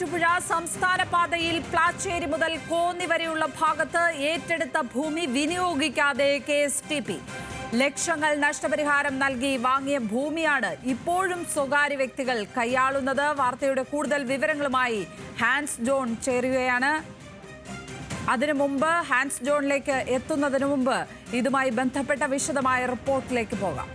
മൂവാറ്റുപുഴ സംസ്ഥാന പാതയിൽ പ്ലാച്ചേരി മുതൽ കോന്നി വരെയുള്ള ഭാഗത്ത് ഏറ്റെടുത്ത ഭൂമി വിനിയോഗിക്കാതെ KSTP. ലക്ഷങ്ങൾ നഷ്ടപരിഹാരം നൽകി വാങ്ങിയ ഭൂമിയാണ് ഇപ്പോഴും സ്വകാര്യ വ്യക്തികൾ കൈയാളുന്നത്. വാർത്തയുടെ കൂടുതൽ വിവരങ്ങളുമായി ഹാൻസ് ജോൺ ചേരുകയാണ്. അതിനു മുമ്പ് ഹാൻസ് ജോണിലേക്ക് എത്തുന്നതിന് മുമ്പ് ഇതുമായി ബന്ധപ്പെട്ട വിശദമായ റിപ്പോർട്ടിലേക്ക് പോകാം.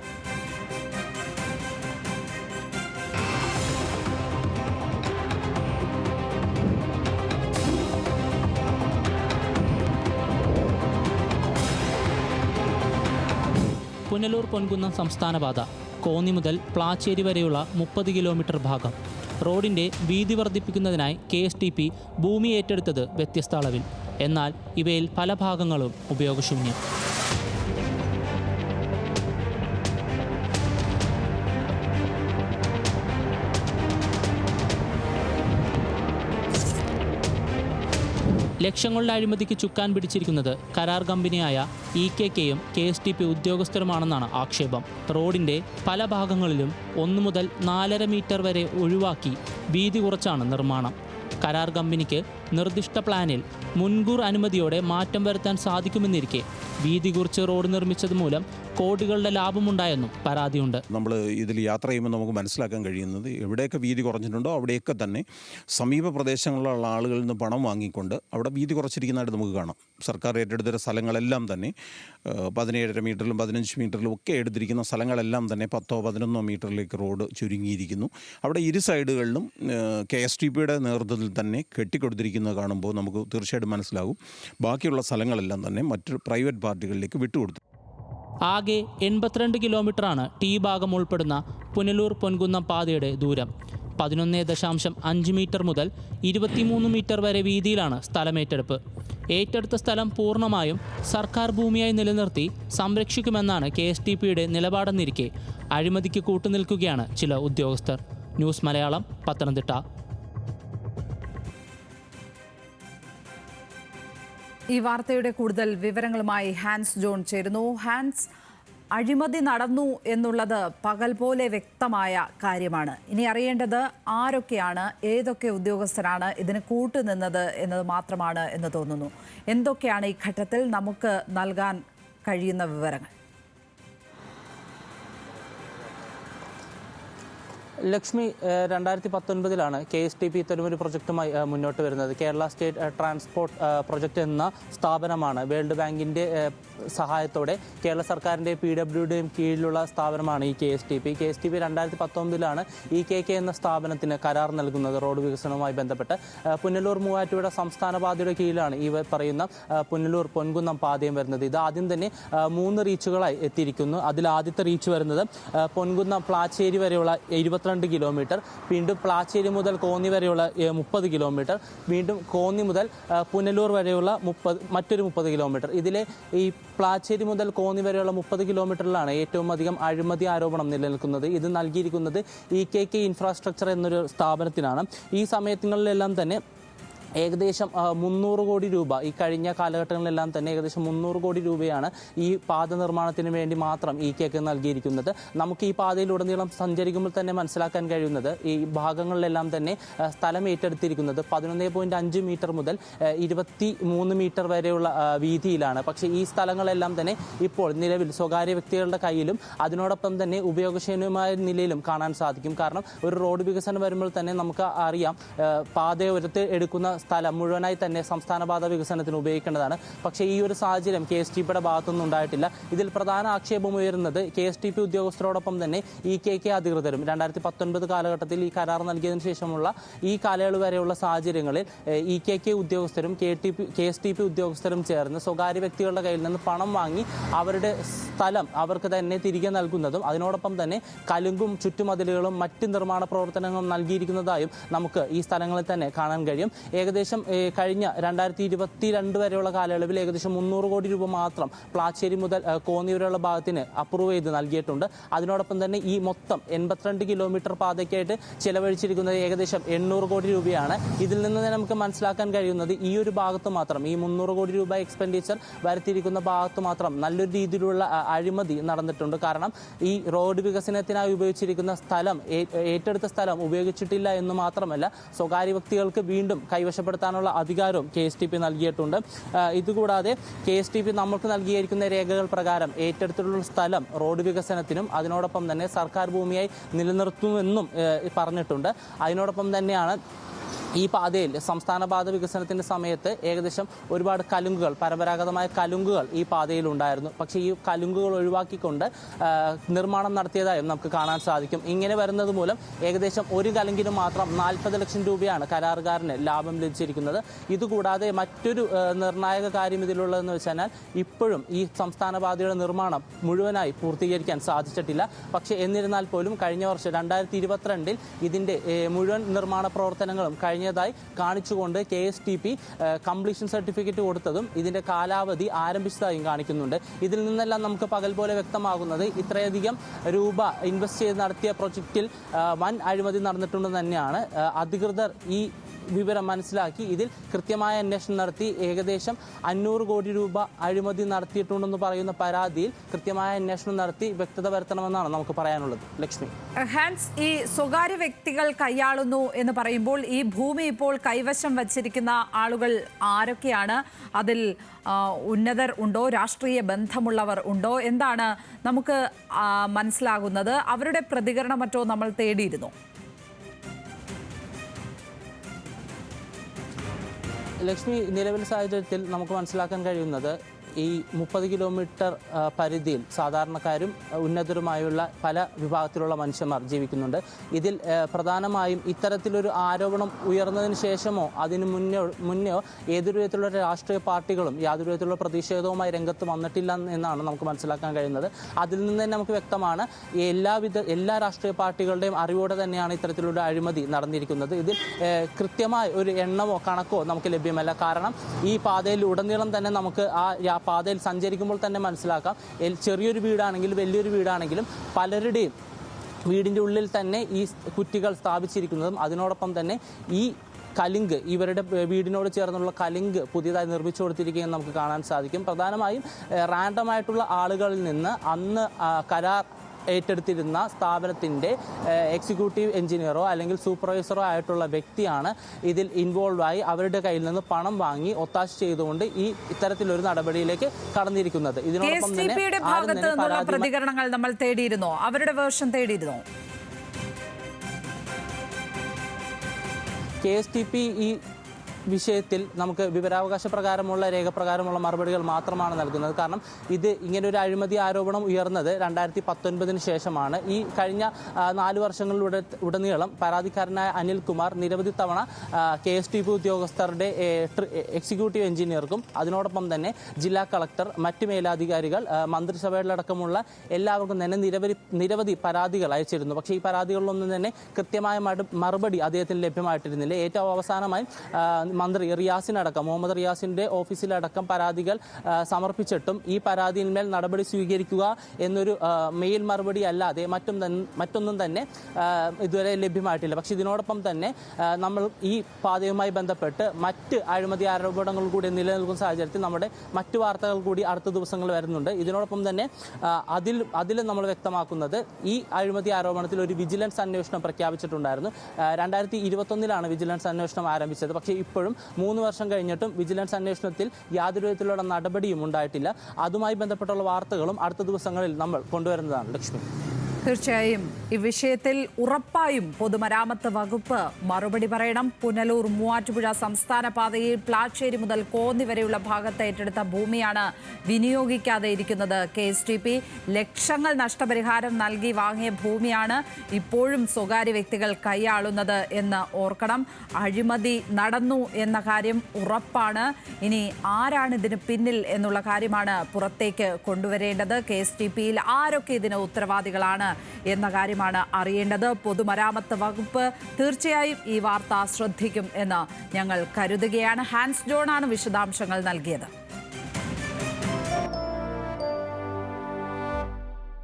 പുനലൂർ പൊൻകുന്നം സംസ്ഥാനപാത കോന്നി മുതൽ പ്ലാച്ചേരി വരെയുള്ള 30 കിലോമീറ്റർ ഭാഗം റോഡിൻ്റെ വീതി വർദ്ധിപ്പിക്കുന്നതിനായി KSTP ഭൂമി ഏറ്റെടുത്തത് വ്യത്യസ്ത അളവിൽ. എന്നാൽ ഇവയിൽ പല ഭാഗങ്ങളും ഉപയോഗശൂന്യം. ലക്ഷങ്ങളുടെ അഴിമതിക്ക് ചുക്കാൻ പിടിച്ചിരിക്കുന്നത് കരാർ കമ്പനിയായ EKKയും KSTP ഉദ്യോഗസ്ഥരുമാണെന്നാണ് ആക്ഷേപം. റോഡിൻ്റെ പല ഭാഗങ്ങളിലും 1 മുതൽ 4.5 മീറ്റർ വരെ ഒഴിവാക്കി വീതി കുറച്ചാണ് നിർമ്മാണം. കരാർ കമ്പനിക്ക് നിർദ്ദിഷ്ട പ്ലാനിൽ മുൻകൂർ അനുമതിയോടെ മാറ്റം വരുത്താൻ സാധിക്കുമെന്നിരിക്കെ വീതി കുറിച്ച് റോഡ് നിർമ്മിച്ചത് മൂലം കോടികളുടെ ലാഭമുണ്ടായെന്നും പരാതിയുണ്ട്. നമ്മൾ ഇതിൽ യാത്ര ചെയ്യുമ്പോൾ നമുക്ക് മനസ്സിലാക്കാൻ കഴിയുന്നത് എവിടെയൊക്കെ വീതി കുറഞ്ഞിട്ടുണ്ടോ അവിടെയൊക്കെ തന്നെ സമീപ പ്രദേശങ്ങളിലുള്ള ആളുകളിൽ നിന്ന് പണം വാങ്ങിക്കൊണ്ട് അവിടെ വീതി കുറച്ചിരിക്കുന്നതായിട്ട് നമുക്ക് കാണാം. സർക്കാർ ഏറ്റെടുത്ത സ്ഥലങ്ങളെല്ലാം തന്നെ 17.5 മീറ്ററിലും 15 മീറ്ററിലും ഒക്കെ എടുത്തിരിക്കുന്ന സ്ഥലങ്ങളെല്ലാം തന്നെ 10-11 മീറ്ററിലേക്ക് റോഡ് ചുരുങ്ങിയിരിക്കുന്നു. അവിടെ ഇരു സൈഡുകളിലും KSTPയുടെ നേതൃത്വത്തിൽ തന്നെ കെട്ടിക്കൊടുത്തിരിക്കുന്നത് കാണുമ്പോൾ നമുക്ക് തീർച്ചയായിട്ടും മനസ്സിലാകും ബാക്കിയുള്ള സ്ഥലങ്ങളെല്ലാം തന്നെ മറ്റു പ്രൈവറ്റ് പാർട്ടികളിലേക്ക് വിട്ടുകൊടുത്തു. ആകെ 82 കിലോമീറ്ററാണ് T ഭാഗം ഉൾപ്പെടുന്ന പുനലൂർ പൊൻകുന്നം പാതയുടെ ദൂരം. 11.5 മീറ്റർ മുതൽ 23 മീറ്റർ വരെ വീതിയിലാണ് സ്ഥലമേറ്റെടുപ്പ്. ഏറ്റെടുത്ത സ്ഥലം പൂർണ്ണമായും സർക്കാർ ഭൂമിയായി നിലനിർത്തി സംരക്ഷിക്കുമെന്നാണ് KSTPയുടെ നിലപാടെന്നിരിക്കെ അഴിമതിക്ക് കൂട്ടുനിൽക്കുകയാണ് ചില ഉദ്യോഗസ്ഥർ. ന്യൂസ് മലയാളം, പത്തനംതിട്ട. ഈ വാർത്തയുടെ കൂടുതൽ വിവരങ്ങളുമായി ഹാൻസ് ജോൺ ചേരുന്നു. ഹാൻസ്, അഴിമതി നടന്നു എന്നുള്ളത് പകൽ പോലെ വ്യക്തമായ കാര്യമാണ്. ഇനി അറിയേണ്ടത് ആരൊക്കെയാണ്, ഏതൊക്കെ ഉദ്യോഗസ്ഥരാണ് ഇതിന് കൂട്ടുനിന്നത് എന്നത് മാത്രമാണ് എന്ന് തോന്നുന്നു. എന്തൊക്കെയാണ് ഈ ഘട്ടത്തിൽ നമുക്ക് നൽകാൻ കഴിയുന്ന വിവരങ്ങൾ? ലക്ഷ്മി, 2019 KSTP ഇത്തരമൊരു പ്രൊജക്റ്റുമായി മുന്നോട്ട് വരുന്നത്. കേരള സ്റ്റേറ്റ് ട്രാൻസ്പോർട്ട് പ്രൊജക്റ്റ് എന്ന സ്ഥാപനമാണ്. വേൾഡ് ബാങ്കിൻ്റെ സഹായത്തോടെ കേരള സർക്കാരിൻ്റെ PWDയും കീഴിലുള്ള സ്ഥാപനമാണ് ഈ KSTP. KSTP 2019 EKK എന്ന സ്ഥാപനത്തിന് കരാർ നൽകുന്നത് റോഡ് വികസനവുമായി ബന്ധപ്പെട്ട്. പുനലൂർ മൂവാറ്റുപുഴ സംസ്ഥാന പാതയുടെ കീഴിലാണ് ഈ പറയുന്ന പുനലൂർ പൊൻകുന്നം പാതയും വരുന്നത്. ഇത് ആദ്യം തന്നെ 3 റീച്ചുകളായി എത്തിയിരിക്കുന്നു. അതിൽ ആദ്യത്തെ റീച്ച് വരുന്നത് പൊൻകുന്നം പ്ലാച്ചേരി വരെയുള്ള 22 കിലോമീറ്റർ, വീണ്ടും പ്ലാച്ചേരി മുതൽ കോന്നി വരെയുള്ള 30 കിലോമീറ്റർ, വീണ്ടും കോന്നി മുതൽ പുനലൂർ വരെയുള്ള മറ്റൊരു 30 കിലോമീറ്റർ. ഇതിലെ ഈ പ്ലാച്ചേരി മുതൽ കോന്നി വരെയുള്ള 30 കിലോമീറ്ററിലാണ് ഏറ്റവും അധികം അഴിമതി ആരോപണം നിലനിൽക്കുന്നത്. ഇത് നൽകിയിരിക്കുന്നത് EKK ഇൻഫ്രാസ്ട്രക്ചർ എന്നൊരു സ്ഥാപനത്തിനാണ്. ഈ സമയങ്ങളിലെല്ലാം തന്നെ ഏകദേശം 300 കോടി രൂപ, ഈ കഴിഞ്ഞ കാലഘട്ടങ്ങളിലെല്ലാം തന്നെ ഏകദേശം 300 കോടി രൂപയാണ് ഈ പാത നിർമ്മാണത്തിന് വേണ്ടി മാത്രം EKK നൽകിയിരിക്കുന്നത്. നമുക്ക് ഈ പാതയിലുടനീളം സഞ്ചരിക്കുമ്പോൾ തന്നെ മനസ്സിലാക്കാൻ കഴിയുന്നത് ഈ ഭാഗങ്ങളിലെല്ലാം തന്നെ സ്ഥലം ഏറ്റെടുത്തിരിക്കുന്നത് 11.5 മീറ്റർ മുതൽ 23 മീറ്റർ വരെയുള്ള വീതിയിലാണ്. പക്ഷേ ഈ സ്ഥലങ്ങളെല്ലാം തന്നെ ഇപ്പോൾ നിലവിൽ സ്വകാര്യ വ്യക്തികളുടെ കയ്യിലും അതിനോടൊപ്പം തന്നെ ഉപയോഗശൂന്യമായ നിലയിലും കാണാൻ സാധിക്കും. കാരണം ഒരു റോഡ് വികസനം വരുമ്പോൾ തന്നെ നമുക്ക് അറിയാം, പാതയോരത്ത് എടുക്കുന്ന സ്ഥലം മുഴുവനായി തന്നെ സംസ്ഥാന പാത വികസനത്തിന് ഉപയോഗിക്കേണ്ടതാണ്. പക്ഷേ ഈ ഒരു സാഹചര്യം KSTPയുടെ ഭാഗത്തുനിന്നും ഉണ്ടായിട്ടില്ല. ഇതിൽ പ്രധാന ആക്ഷേപം ഉയരുന്നത് KSTP ഉദ്യോഗസ്ഥരോടൊപ്പം തന്നെ EKK അധികൃതരും 2019 കാലഘട്ടത്തിൽ ഈ കരാർ നൽകിയതിനു ശേഷമുള്ള ഈ കാലയളവ് വരെയുള്ള സാഹചര്യങ്ങളിൽ EKK ഉദ്യോഗസ്ഥരും KSTP ഉദ്യോഗസ്ഥരും ചേർന്ന് സ്വകാര്യ വ്യക്തികളുടെ കയ്യിൽ നിന്ന് പണം വാങ്ങി അവരുടെ സ്ഥലം അവർക്ക് തന്നെ തിരികെ നൽകുന്നതും അതിനോടൊപ്പം തന്നെ കലുങ്കും ചുറ്റുമതിലുകളും മറ്റ് നിർമ്മാണ പ്രവർത്തനങ്ങളും നൽകിയിരിക്കുന്നതായും നമുക്ക് ഈ സ്ഥലങ്ങളിൽ തന്നെ കാണാൻ കഴിയും. ഏകദേശം കഴിഞ്ഞ 2022 വരെയുള്ള കാലയളവിൽ ഏകദേശം 300 കോടി രൂപ മാത്രം പ്ലാച്ചേരി മുതൽ കോന്നി വരെയുള്ള ഭാഗത്തിന് അപ്രൂവ് ചെയ്ത് നൽകിയിട്ടുണ്ട്. അതിനോടൊപ്പം തന്നെ ഈ മൊത്തം 82 കിലോമീറ്റർ പാതയ്ക്കായിട്ട് ചെലവഴിച്ചിരിക്കുന്നത് ഏകദേശം 800 കോടി രൂപയാണ്. ഇതിൽ നിന്ന് തന്നെ നമുക്ക് മനസ്സിലാക്കാൻ കഴിയുന്നത് ഈ ഒരു ഭാഗത്ത് മാത്രം ഈ 300 കോടി രൂപ എക്സ്പെൻഡിച്ചർ വരുത്തിയിരിക്കുന്ന ഭാഗത്ത് മാത്രം നല്ലൊരു രീതിയിലുള്ള അഴിമതി നടന്നിട്ടുണ്ട്. കാരണം ഈ റോഡ് വികസനത്തിനായി ഉപയോഗിച്ചിരിക്കുന്ന സ്ഥലം, ഏറ്റെടുത്ത സ്ഥലം ഉപയോഗിച്ചിട്ടില്ല എന്ന് മാത്രമല്ല, സ്വകാര്യ വ്യക്തികൾക്ക് വീണ്ടും കൈവശപ്പെടുത്താനുള്ള അധികാരവും KSTP നൽകിയിട്ടുണ്ട്. ഇതുകൂടാതെ KSTP നമുക്ക് നൽകിയിരിക്കുന്ന രേഖകൾ പ്രകാരം ഏറ്റെടുത്തിട്ടുള്ള സ്ഥലം റോഡ് വികസനത്തിനും അതിനോടൊപ്പം തന്നെ സർക്കാർ ഭൂമിയായി നിലനിർത്തുമെന്നും പറഞ്ഞിട്ടുണ്ട്. അതിനോടൊപ്പം തന്നെയാണ് ഈ പാതയിൽ സംസ്ഥാന പാത വികസനത്തിൻ്റെ സമയത്ത് ഏകദേശം ഒരുപാട് കലുങ്കുകൾ, പരമ്പരാഗതമായ കലുങ്കുകൾ ഈ പാതയിൽ ഉണ്ടായിരുന്നു. പക്ഷേ ഈ കലുങ്കുകൾ ഒഴിവാക്കിക്കൊണ്ട് നിർമ്മാണം നടത്തിയതായും നമുക്ക് കാണാൻ സാധിക്കും. ഇങ്ങനെ വരുന്നത് മൂലം ഏകദേശം ഒരു കലുങ്കിന് മാത്രം 40 ലക്ഷം രൂപയാണ് കരാറുകാരന് ലാഭം ലഭിച്ചിരിക്കുന്നത്. ഇതുകൂടാതെ മറ്റൊരു നിർണായക കാര്യം ഇതിലുള്ളതെന്ന് വെച്ചാൽ ഇപ്പോഴും ഈ സംസ്ഥാന പാതയുടെ നിർമ്മാണം മുഴുവനായി പൂർത്തീകരിക്കാൻ സാധിച്ചിട്ടില്ല. പക്ഷേ എന്നിരുന്നാൽ പോലും കഴിഞ്ഞ വർഷം 2022 ഇതിൻ്റെ മുഴുവൻ നിർമ്മാണ പ്രവർത്തനങ്ങളും കഴിഞ്ഞതായി കാണിച്ചുകൊണ്ട് KSTP കംപ്ലീഷൻ സർട്ടിഫിക്കറ്റ് കൊടുത്തതും ഇതിൻ്റെ കാലാവധി ആരംഭിച്ചതായും കാണിക്കുന്നുണ്ട്. ഇതിൽ നിന്നെല്ലാം നമുക്ക് പകൽ പോലെ വ്യക്തമാകുന്നത് ഇത്രയധികം രൂപ ഇൻവെസ്റ്റ് ചെയ്ത് നടത്തിയ പ്രൊജക്റ്റിൽ വൻ അഴിമതി നടന്നിട്ടുണ്ടെന്ന് തന്നെയാണ്. അധികൃതർ ഈ വിവരം മനസ്സിലാക്കി ഇതിൽ കൃത്യമായ അന്വേഷണം നടത്തി ഏകദേശം 500 കോടി രൂപ അഴിമതി നടത്തിയിട്ടുണ്ടെന്ന് പറയുന്ന പരാതിയിൽ കൃത്യമായ അന്വേഷണം നടത്തി വ്യക്തത വരുത്തണമെന്നാണ് നമുക്ക് പറയാനുള്ളത്. ലക്ഷ്മി, ഹാൻസ്, ഈ സ്വകാര്യ വ്യക്തികൾ കൈയാളുന്നു എന്ന് പറയുമ്പോൾ ഈ ഭൂമി ഇപ്പോൾ കൈവശം വച്ചിരിക്കുന്ന ആളുകൾ ആരൊക്കെയാണ്? അതിൽ ഉന്നതർ ഉണ്ടോ? രാഷ്ട്രീയ ബന്ധമുള്ളവർ ഉണ്ടോ? എന്താണ് നമുക്ക് മനസ്സിലാകുന്നത്? അവരുടെ പ്രതികരണം മറ്റോ നമ്മൾ തേടിയിരുന്നു? ലക്ഷ്മി, നിലവിലെ സാഹചര്യത്തിൽ നമുക്ക് മനസ്സിലാക്കാൻ കഴിയുന്നത് ഈ 30 കിലോമീറ്റർ പരിധിയിൽ സാധാരണക്കാരും ഉന്നതരുമായുള്ള പല വിഭാഗത്തിലുള്ള മനുഷ്യന്മാർ ജീവിക്കുന്നുണ്ട്. ഇതിൽ പ്രധാനമായും ഇത്തരത്തിലൊരു ആരോപണം ഉയർന്നതിന് ശേഷമോ അതിന് മുന്നെയോ ഏതൊരു വിധത്തിലുള്ള രാഷ്ട്രീയ പാർട്ടികളും യാതൊരു വിധത്തിലുള്ള പ്രതിഷേധവുമായി രംഗത്ത് വന്നിട്ടില്ല എന്നാണ് നമുക്ക് മനസ്സിലാക്കാൻ കഴിയുന്നത്. അതിൽ നിന്ന് തന്നെ നമുക്ക് വ്യക്തമാണ് എല്ലാ രാഷ്ട്രീയ പാർട്ടികളുടെയും അറിവോടെ തന്നെയാണ് ഇത്തരത്തിലുള്ള അഴിമതി നടന്നിരിക്കുന്നത്. ഇതിൽ കൃത്യമായ ഒരു എണ്ണമോ കണക്കോ നമുക്ക് ലഭ്യമല്ല. കാരണം ഈ പാതയിൽ ഉടനീളം തന്നെ നമുക്ക് ആ പാതയിൽ സഞ്ചരിക്കുമ്പോൾ തന്നെ മനസ്സിലാക്കാം, ചെറിയൊരു വീടാണെങ്കിലും വലിയൊരു വീടാണെങ്കിലും പലരുടെയും വീടിൻ്റെ ഉള്ളിൽ തന്നെ ഈ കുറ്റികൾ സ്ഥാപിച്ചിരിക്കുന്നതും അതിനോടൊപ്പം തന്നെ ഈ കലിങ്ക്, ഇവരുടെ വീടിനോട് ചേർന്നുള്ള കലിങ്ക് പുതിയതായി നിർമ്മിച്ചു കൊടുത്തിരിക്കുകയും നമുക്ക് കാണാൻ സാധിക്കും. പ്രധാനമായും റാൻഡമായിട്ടുള്ള ആളുകളിൽ നിന്ന് അന്ന് കരാർ ഏറ്റെടുത്തിരുന്ന സ്ഥാപനത്തിൻ്റെ എക്സിക്യൂട്ടീവ് എഞ്ചിനീയറോ അല്ലെങ്കിൽ സൂപ്പർവൈസറോ ആയിട്ടുള്ള വ്യക്തിയാണ് ഇതിൽ ഇൻവോൾവ് ആയി അവരുടെ കയ്യിൽ നിന്ന് പണം വാങ്ങി ഒത്താശ ചെയ്തുകൊണ്ട് ഇത്തരത്തിലൊരു നടപടിയിലേക്ക് കടന്നിരിക്കുന്നത്. ഇതിനോടൊപ്പം തന്നെ പ്രതികരണങ്ങൾ നമ്മൾ തേടിയിരുന്നോ? അവരുടെ വേർഷൻ തേടിയിരുന്നോ? KSTP ഈ വിഷയത്തിൽ നമുക്ക് വിവരാവകാശ പ്രകാരമുള്ള രേഖപ്രകാരമുള്ള മറുപടികൾ മാത്രമാണ് നൽകുന്നത്. കാരണം ഇത് ഇങ്ങനൊരു അഴിമതി ആരോപണം ഉയർന്നത് 2019 ശേഷമാണ്. ഈ കഴിഞ്ഞ 4 വർഷങ്ങളിലൂടെ ഉടനീളം പരാതിക്കാരനായ അനിൽകുമാർ നിരവധി തവണ KSTP ഉദ്യോഗസ്ഥരുടെ എക്സിക്യൂട്ടീവ് എഞ്ചിനീയർക്കും അതിനോടൊപ്പം തന്നെ ജില്ലാ കളക്ടർ, മറ്റ് മേലധികാരികൾ, മന്ത്രിസഭയിലടക്കമുള്ള എല്ലാവർക്കും തന്നെ നിരവധി പരാതികൾ അയച്ചിരുന്നു. പക്ഷേ ഈ പരാതികളിലൊന്നും തന്നെ കൃത്യമായ മറുപടി അദ്ദേഹത്തിന് ലഭ്യമായിട്ടിരുന്നില്ല. ഏറ്റവും അവസാനമായി മന്ത്രി റിയാസിനടക്കം, മുഹമ്മദ് റിയാസിൻ്റെ ഓഫീസിലടക്കം പരാതികൾ സമർപ്പിച്ചിട്ടും ഈ പരാതിയിന്മേൽ നടപടി സ്വീകരിക്കുക എന്നൊരു മെയിൽ മറുപടി അല്ലാതെ മറ്റൊന്നും തന്നെ ഇതുവരെ ലഭ്യമായിട്ടില്ല. പക്ഷേ ഇതിനോടൊപ്പം തന്നെ നമ്മൾ ഈ പാതയുമായി ബന്ധപ്പെട്ട് മറ്റ് അഴിമതി ആരോപണങ്ങൾ കൂടി നിലനിൽക്കുന്ന സാഹചര്യത്തിൽ നമ്മുടെ മറ്റു വാർത്തകൾ കൂടി അടുത്ത ദിവസങ്ങൾ വരുന്നുണ്ട്. ഇതിനോടൊപ്പം തന്നെ അതിൽ നമ്മൾ വ്യക്തമാക്കുന്നത് ഈ അഴിമതി ആരോപണത്തിൽ ഒരു വിജിലൻസ് അന്വേഷണം പ്രഖ്യാപിച്ചിട്ടുണ്ടായിരുന്നു. 2021 വിജിലൻസ് അന്വേഷണം ആരംഭിച്ചത്. പക്ഷേ ഇപ്പോഴും 3 വർഷം കഴിഞ്ഞിട്ടും വിജിലൻസ് അന്വേഷണത്തിൽ യാതൊരു വിധത്തിലുള്ള നടപടിയും ഉണ്ടായിട്ടില്ല. അതുമായി ബന്ധപ്പെട്ടുള്ള വാർത്തകളും അടുത്ത ദിവസങ്ങളിൽ നമ്മൾ കൊണ്ടുവരുന്നതാണ്. ലക്ഷ്മി, തീർച്ചയായും ഈ വിഷയത്തിൽ ഉറപ്പായും പൊതുമരാമത്ത് വകുപ്പ് മറുപടി പറയണം. പുനലൂർ മൂവാറ്റുപുഴ സംസ്ഥാന പാതയിൽ പ്ലാച്ചേരി മുതൽ കോന്നി വരെയുള്ള ഭാഗത്ത് ഏറ്റെടുത്ത ഭൂമിയാണ് വിനിയോഗിക്കാതെ ഇരിക്കുന്നത്. KSTP ലക്ഷങ്ങൾ നഷ്ടപരിഹാരം നൽകി വാങ്ങിയ ഭൂമിയാണ് ഇപ്പോഴും സ്വകാര്യ വ്യക്തികൾ കൈയാളുന്നത് എന്ന് ഓർക്കണം. അഴിമതി നടന്നു എന്ന കാര്യം ഉറപ്പാണ്. ഇനി ആരാണ് ഇതിന് പിന്നിൽ എന്നുള്ള കാര്യമാണ് പുറത്തേക്ക് കൊണ്ടുവരേണ്ടത്. KSTPയിൽ ആരൊക്കെ ഇതിന് ഉത്തരവാദികളാണ് എവിടെയാണ് എന്ന കാര്യമാണ് അറിയേണ്ടത്. പൊതുമരാമത്ത് വകുപ്പ് തീർച്ചയായും ഈ വാർത്ത ശ്രദ്ധിക്കും എന്ന് ഞങ്ങൾ കരുതുകയാണ്. ഹാൻസ് ജോണാണ് വിശദാംശങ്ങൾ നൽകിയത്.